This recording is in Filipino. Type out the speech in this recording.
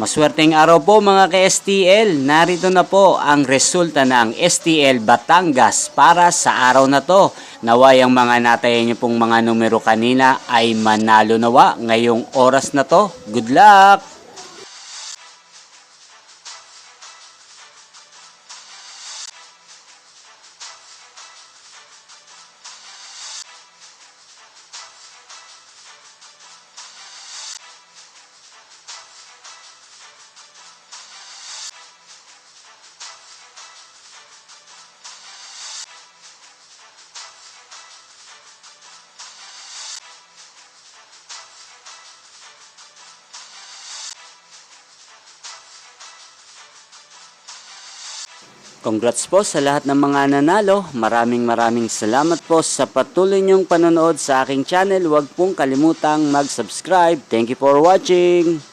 Maswerteng araw po mga ka-STL. Narito na po ang resulta ng STL Batangas para sa araw na to. Naway ang mga natayan niyo pong mga numero kanina ay manalo nawa ngayong oras na to. Good luck! Congrats po sa lahat ng mga nanalo. Maraming salamat po sa patuloy niyong panonood sa aking channel. Huwag pong kalimutang mag-subscribe. Thank you for watching.